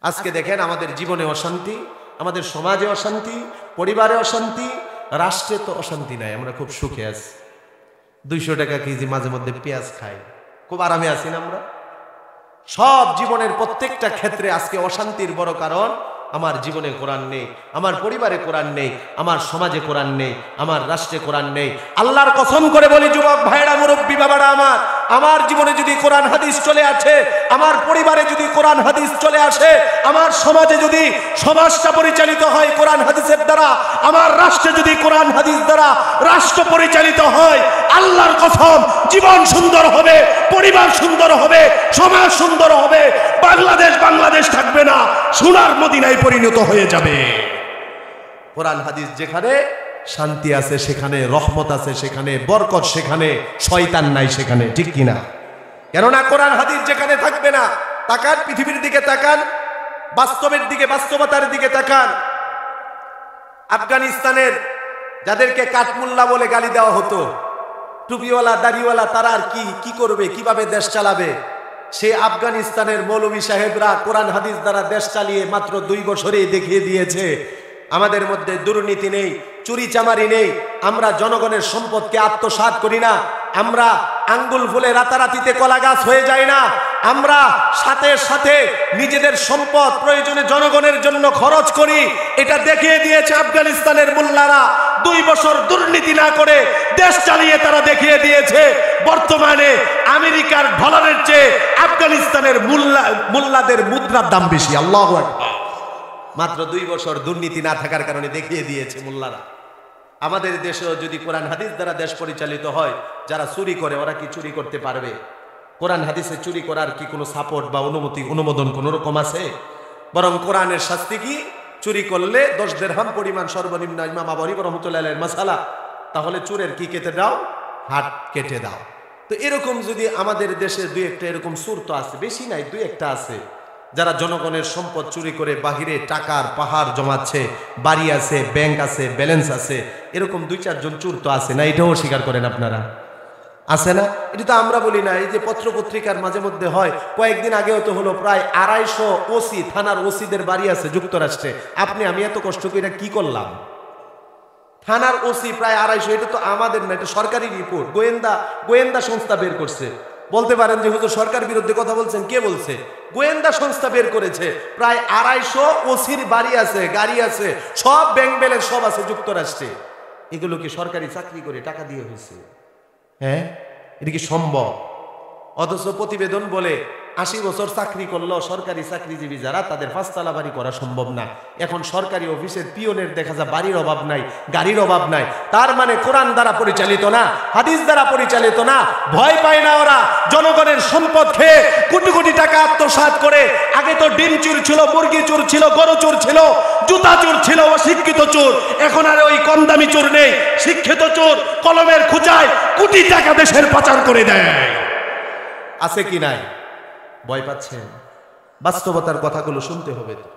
আজকে দেখেন আমাদের জীবনে অশান্তি, আমাদের সমাজে অশান্তি, পরিবারে অশান্তি, রাষ্ট্রে তো অশান্তি নাই, আমরা খুব সুখে আছি। 200 টাকা কেজি মাঝে মধ্যে পেঁয়াজ খাই, খুব আরামে আছি না আমরা? সব জীবনের প্রত্যেকটা ক্ষেত্রে আজকে অশান্তির বড় কারণ আমার জীবনে কোরআন নেই, আমার পরিবারে কোরআন নেই, আমার সমাজে কোরআন নেই, আমার রাষ্ট্রে কোরআন নেই। আল্লাহর কসম করে বলি যুবক ভাইরা, মুরব্বী বাবারা, আমার জীবনে যদি কোরআন হাদিস চলে আসে, আমার পরিবারে যদি কোরআন হাদিস চলে আসে, আমার সমাজে যদি সমাজটা পরিচালিত হয় কোরআন হাদিসের দ্বারা, আমার রাষ্ট্রে যদি কোরআন হাদিস দ্বারা রাষ্ট্র পরিচালিত হয়, আল্লাহর কসম জীবন সুন্দর হবে, পরিবার সুন্দর হবে, সমাজ সুন্দর হবে, বাংলাদেশ থাকবে না, সোনার মদিনায় পরিণত হয়ে যাবে। কোরআন হাদিস যেখানে শান্তি আছে সেখানে রহমত আছে, সেখানে বরকত, সেখানে শয়তান নাই, সেখানে, ঠিক কিনা? কেননা কোরআন হাদিস যেখানে থাকবে না, তাকান পৃথিবীর দিকে, তাকান বাস্তবের দিকে, বাস্তবতার দিকে তাকান। আফগানিস্তানের যাদেরকে কাঠমুল্লা বলে গালি দেওয়া হতো, টুপিওয়ালা দাড়িওয়ালা, তারা আর কি করবে, কিভাবে দেশ চালাবে? সে আফগানিস্তানের মৌলভী সাহেবরা কোরআন হাদিস দ্বারা দেশ চালিয়ে মাত্র 2 বছরেই দেখিয়ে দিয়েছে আমাদের মধ্যে দুর্নীতি নেই, চুরি চামারি নেই, আমরা জনগণের সম্পদকে আত্মসাৎ করি না, আমরা আঙ্গুল ফুলে রাতারাতিতে কলা গাছ হয়ে যায় না, আমরা সাথে সাথে নিজেদের সম্পদ প্রয়োজনে জনগণের জন্য খরচ করি। এটা দেখিয়ে দিয়েছে আফগানিস্তানের মোল্লারা। 2 বছর দুর্নীতি না করে দেশ চালিয়ে তারা দেখিয়ে দিয়েছে বর্তমানে আমেরিকার ডলারের চেয়ে আফগানিস্তানের মোল্লাদের মুদ্রার দাম বেশি। আল্লাহু আকবার। মাত্র 2 বছর দুর্নীতি না থাকার কারণে দেখিয়ে দিয়েছে মোল্লারা। আমাদের দেশেও যদি কোরআন হাদিস দ্বারা দেশ পরিচালিত হয়, যারা চুরি করে ওরা কি চুরি করতে পারবে? কোরআন হাদিসে চুরি করার কি কোনো সাপোর্ট বা অনুমোদন কোনো রকম আছে? বরং কোরআনের শাস্তি কি? চুরি করলে 10 দিরহাম পরিমাণ সর্বনিম্ন, ইমাম আবু হানিফা রাহমাতুল্লাহি আলাইহির মাসালা। তাহলে চোরের কি কেটে দাও? হাত কেটে দাও। তো এরকম যদি আমাদের দেশে 2-1টা এরকম চোর তো আছে, বেশি নাই, 2-1টা আছে, যারা জনগণের সম্পদ চুরি করে বাহিরে টাকার পাহাড় জমাচ্ছে, বাড়ি আছে, ব্যাংক আছে, ব্যালেন্স আছে, এরকম 2-4 জন চোর তো আছে না? এটাও স্বীকার করেন আপনারা? আছে না? এটা তো আমরা বলি না, এই যে পত্রপত্রিকার মাঝে মধ্যে হয়, কয়েকদিন আগেও তো হলো প্রায় 250 ওসি, থানার ওসিদের বাড়ি আছে যুক্তরাষ্ট্রে। আমি এত কষ্ট করে কি করলাম? থানার ওসি প্রায় 250, এটা তো আমাদের না, এটা সরকারি রিপোর্ট, গোয়েন্দা সংস্থা বের করছে। বলতে পারেন যে হুজুর সরকার বিরুদ্ধে কথা বলছেন, কে বলছে? গোয়েন্দা সংস্থা বের করেছে। প্রায় 250 ওসির বাড়ি আছে, গাড়ি আছে, সব ব্যাংক ব্যালেন্স সব আছে যুক্তরাষ্ট্রে। এগুলো কি সরকারি চাকরি করে টাকা দিয়ে হয়েছে? হ্যাঁ, এটা কি সম্ভব? অথচ প্রতিবেদন বলে 80 বছর চাকরি করলো সরকারি চাকরিজীবী যারা, তাদের 5 তলা বাড়ি করা সম্ভব না। এখন সরকারি অফিসের পিয়নের দেখা যায় বাড়ির অভাব নাই, গাড়ির অভাব নাই। তার মানে কোরআন দ্বারা পরিচালিত না, হাদিস দ্বারা পরিচালিত না। ভয় পায় না ওরা জনগণের সম্পদ খেয়ে কোটি কোটি টাকা আত্মসাৎ করে। আগে তো ডিম চোর ছিল, মুরগি চোর ছিল, গরু চোর ছিল, জুতা চোর ছিল, অশিক্ষিত চোর। এখন আর ওই কম দামি চোর নেই, শিক্ষিত চোর কলমের খুঁচায় কোটি টাকা দেশের পাচার করে দেয়। আছে কি নাই? ভয় পাচ্ছেন? বাস্তবতার কথাগুলো শুনতে হবে তো।